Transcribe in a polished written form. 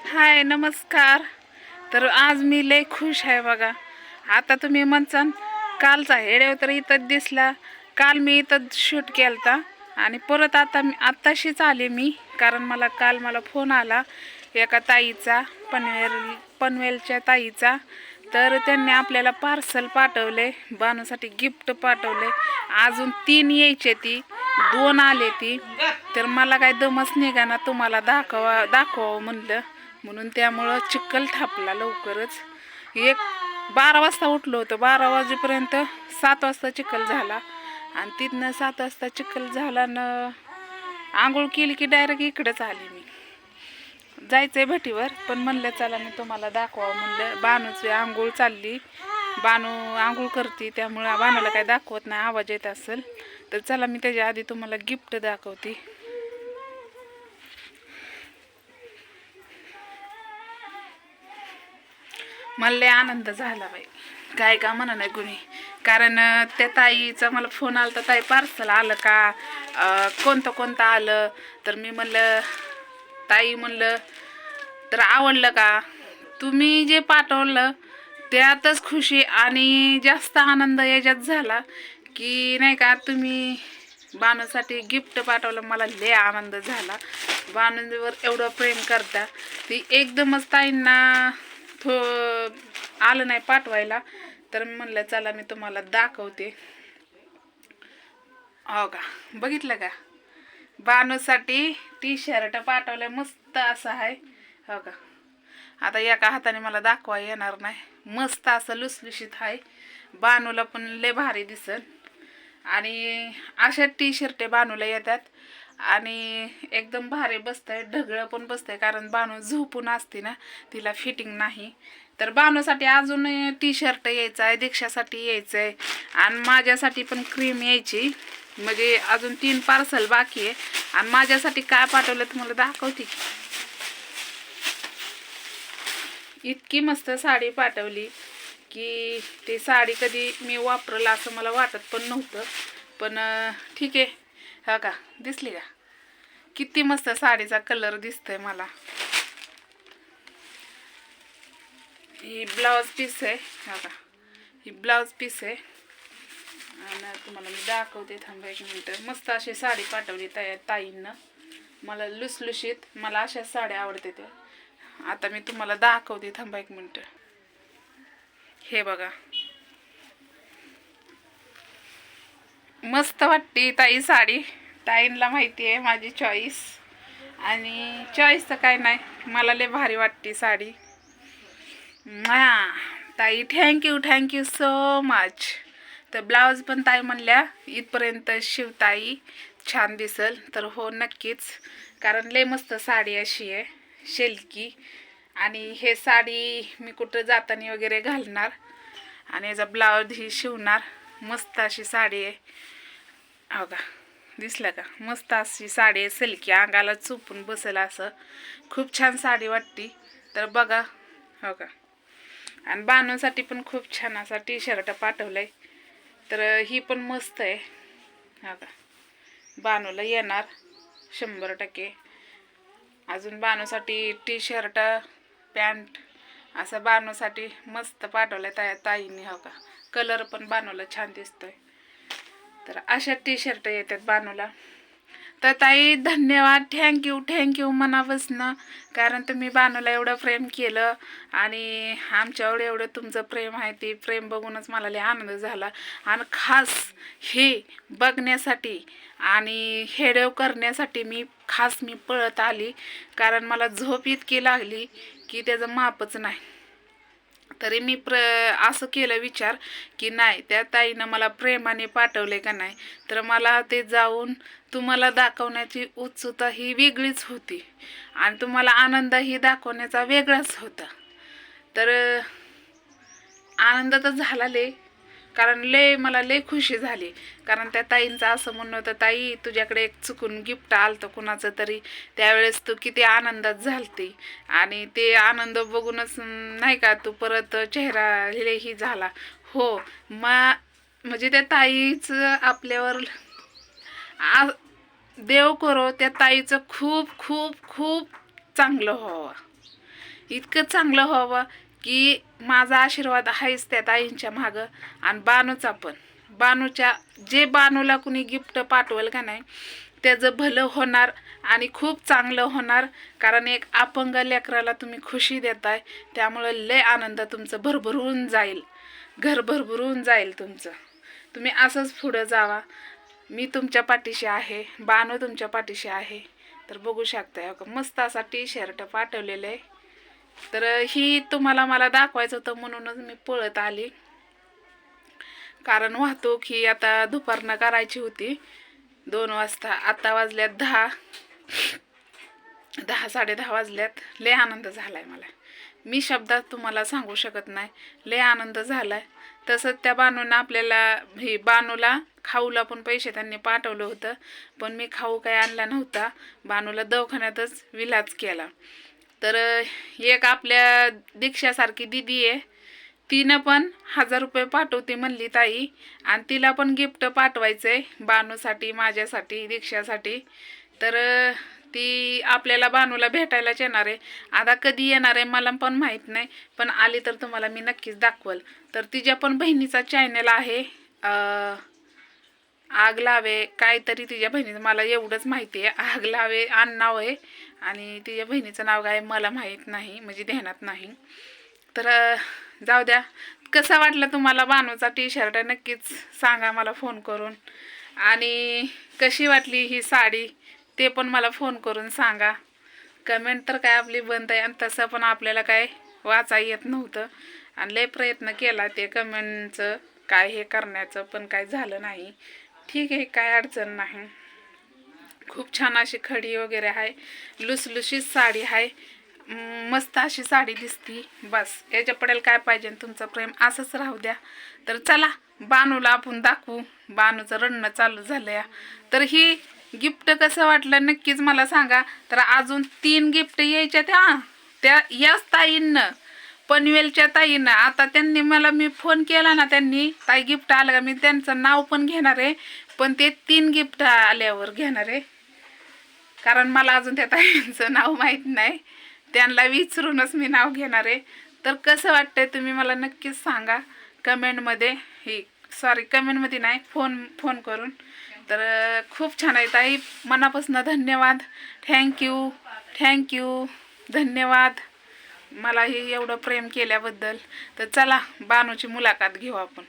हाय नमस्कार. तर आज मी लय खुश आहे बघा. आता तुम्ही म्हणसान कालचा हेडेव तर इथं दिसला. काल मी इथं शूट केलता आणि परत आता आत्ताशीच आले मी, कारण मला फोन आला एका ताईचा, पनवेलच्या ताईचा. तर त्यांनी आपल्याला पार्सल पाठवले, बानूसाठी गिफ्ट पाठवले. अजून 3 यायचे, ती 2 आले ती. तर मला काय दमच निघाना तुम्हाला दाखवावं म्हणलं, म्हणून त्यामुळं चिखल थापला लवकरच. 12 वाजता उठलो होतो, 12 वाजेपर्यंत 7 वाजता चिखल झाला आणि तिथनं 7 वाजता चिखल झाला न आंघोळ केली की डायरेक्ट इकडंच आली मी. जायचंय भटीवर, पण म्हणलं चला मी तुम्हाला दाखवावं म्हणलं. बानूची आंघोळ चालली, बानू आंघोळ करते, त्यामुळं बानूला काय दाखवत नाही, आवाज येत असेल तर चला मी त्याच्या आधी तुम्हाला गिफ्ट दाखवते. मला लय आनंद झाला बाई, काय का म्हणा नाही कुणी. कारण त्या ताईचा मला फोन आला तर ताई पार्सल आलं का, कोणतं कोणतं आलं. तर मी म्हणलं ताई, म्हणलं तर आवडलं का, तुम्ही जे पाठवलं त्यातच खुशी आणि जास्त आनंद याच्यात झाला की नाही का. तुम्ही बानूसाठी गिफ्ट पाठवलं, मला लय आनंद झाला. बानूवर एवढं प्रेम करता, ती एकदमच ताईंना आलं नाही पाठवायला. तर म्हणलं चला मी तुम्हाला दाखवते. हो का, बघितलं का, बानूसाठी टी-शर्ट पाठवलं, मस्त असं आहे. हो का, आता एका हाताने मला दाखवा येणार नाही. मस्त असं लुसलुशीत आहे, बानूला पण लय भारी दिसल. आणि अशा टी-शर्ट बानूला येतात आणि एकदम भारी बसतंय, ढगळं पण बसतंय, कारण बानू झोपून असते ना, तिला फिटिंग नाही. तर बानूसाठी अजून टी-शर्ट यायचं आहे, दीक्षासाठी यायचं आहे आणि माझ्यासाठी पण क्रीम यायची. म्हणजे अजून 3 पार्सल बाकी आहे. आणि माझ्यासाठी काय पाठवलं तुम्हाला दाखवते की. इतकी मस्त साडी पाठवली की ती साडी कधी मी वापरला असं मला वाटत पण नव्हतं. पण ठीक आहे. हा का, दिसली का किती मस्त साडीचा कलर दिसतोय मला. ही ब्लाउज पीस आहे. हा का, ही ब्लाउज पीस आहे आणि तुम्हाला मी दाखवते, थांबा 1 मिनिट. मस्त अशी साडी पाठवली ताईंना, मला लुसलुशीत, मला अशा साड्या आवडते त्या. आता मी तुम्हाला दाखवते, थांबा 1 मिनिट. हे बघा, मस्त वाटते ताई साडी. ताईंला माहिती आहे माझी चॉईस, आणि चॉईस तर काय नाही, मला लय भारी वाटते साडी. ताई थँक्यू सो मच. तर ब्लाऊज पण ताई म्हणल्या इथपर्यंत शिव ताई, छान दिसल. तर हो नक्कीच, कारण लय मस्त साडी अशी आहे, शेलकी. आणि हे साडी मी कुठं जाताना वगैरे घालणार आणि याचा ब्लाऊज ही शिवणार. मस्त अशी साडी आहे. हो का, दिसलं का, मस्त अशी साडी आहे, सिल्की, अंगाला चुपून बसेल असं, खूप छान साडी वाटते. तर बघा. हो का, आणि बानूसाठी पण खूप छान असा टी-शर्ट पाठवलाय. तर ही पण मस्त आहे. हो का, बानूला येणार 100%. अजून बानूसाठी टी-शर्ट, पॅन्ट असं बानूसाठी मस्त पाठवलंय ताईंनी. हो का, कलर पण बानूला छान दिसतोय. तर अशा टी-शर्ट येतात बानूला. तर ताई धन्यवाद, थँक्यू मनापासनं, कारण तुम्ही बानूला एवढं प्रेम केलं आणि आमच्यावर एवढं तुमचं प्रेम आहे. ते प्रेम बघूनच मला लय आनंद झाला. आणि खास हे बघण्यासाठी आणि हेडेव करण्यासाठी मी पळत आली, कारण मला झोप इतकी लागली की त्याचं मापच नाही. तरी मी असं केलं विचार की नाही, त्या ताईनं मला प्रेमाने पाठवले का नाही, तर मला ते जाऊन तुम्हाला दाखवण्याची उत्सुकता ही वेगळीच होती आणि तुम्हाला आनंदही दाखवण्याचा वेगळाच होता. तर आनंद तर झाला लय, कारण मला लय खुशी झाली. कारण त्या ताईंचं असं म्हणणं होतं, ताई तुझ्याकडे एक चुकून गिफ्ट आलतं कुणाचं तरी, त्यावेळेस तू किती आनंदात झालती आणि ते आनंद बघूनच नाही का तू परत चेहरा ही झाला. हो, म्हणजे त्या ताईचं आपल्यावर देव करो त्या ताईचं खूप खूप खूप चांगलं व्हावं. इतकं चांगलं व्हावं की माझा आशीर्वाद आहेच त्या ताईंच्या मागं. आणि बानूचा पण, बानूच्या जे बानूला कुणी गिफ्ट पाठवल का नाही त्याचं भलं होणार आणि खूप चांगलं होणार. कारण एक अपंग लेकराला तुम्ही खुशी देताय, त्यामुळं लय आनंद तुमचं भरभरून जाईल, घर भरभरून जाईल तुमचं. तुम्ही असंच पुढं जावा. मी तुमच्या पाठीशी आहे, बानू तुमच्या पाठीशी आहे. तर बघू शकताय मस्त असा टी शर्ट पाठवलेलं आहे. तर ही तुम्हाला मला दाखवायचं होतं म्हणूनच मी पळत आली. कारण वाहतूक ही आता दुपारनं करायची होती 2 वाजता. आता वाजल्यात 10, 10-10:30 वाजल्यात. लय आनंद झालाय मला, मी शब्दात तुम्हाला सांगू शकत नाही. लय आनंद झालाय. तसंच त्या बानूनं आपल्याला हे बानूला खाऊला पण पैसे त्यांनी पाठवलं होतं, पण मी खाऊ काय आणला नव्हता. बानूला दवाखान्यातच विलाज केला. तर एक आपल्या दीक्षासारखी दिदी आहे, तिनं पण 1000 रुपये पाठवते म्हणली ताई. आणि तिला पण गिफ्ट पाठवायचं आहे बानूसाठी, माझ्यासाठी, दीक्षासाठी. तर ती आपल्याला बानूला भेटायलाच येणार आहे. आता कधी येणार आहे मला पण माहीत नाही, पण आली तर तुम्हाला मी नक्कीच दाखवल. तर तिच्या पण बहिणीचा चॅनल आहे, आग लावे काहीतरी तिच्या बहिणीचं, मला एवढंच माहिती आहे. आग लावे नाव आहे आणि तिच्या बहिणीचं नाव काय मला माहीत नाही, म्हणजे ध्यानात नाही. तर जाऊ द्या. कसा वाटला तुम्हाला बानूचा टी शर्ट नक्कीच सांगा मला फोन करून. आणि कशी वाटली ही साडी ते पण मला फोन करून सांगा. कमेंट तर काय आपली बंद आहे, आणि तसं पण आपल्याला काय वाचा येत नव्हतं. आणि लय प्रयत्न केला ते कमेंटचं काय हे करण्याचं, पण काय झालं नाही. ठीक आहे, काय अडचण नाही. खूप छान अशी खडी वगैरे आहे, लुसलुशीत साडी आहे, मस्त अशी साडी दिसती. बस याच्या पडेल काय पाहिजे, तुमचं प्रेम असंच राहू द्या. तर चला बानूला आपण दाखवू. बानूचं रडणं चालू झालं. तर ही गिफ्ट कसं वाटलं नक्कीच मला सांगा. तर अजून 3 गिफ्ट यायच्या त्या याच ताईंनं, पनवेलच्या ताईंनं. आता त्यांनी मला मी फोन केला ना, त्यांनी ताई गिफ्ट आलं का, मी त्यांचं नाव पण घेणार आहे, पण ते 3 गिफ्ट आल्यावर घेणार आहे. कारण मला अजून त्या ताईंचं नाव माहीत नाही, त्यांना विचारूनच मी नाव घेणार आहे. तर कसं वाटतंय तुम्ही मला नक्कीच सांगा कमेंटमध्ये. कमेंटमध्ये नाही, फोन करून. तर खूप छान आहे ताई, मनापासून धन्यवाद. थँक्यू धन्यवाद मला हे एवढं प्रेम केल्याबद्दल. तर चला बानूची मुलाखत घेऊ आपण.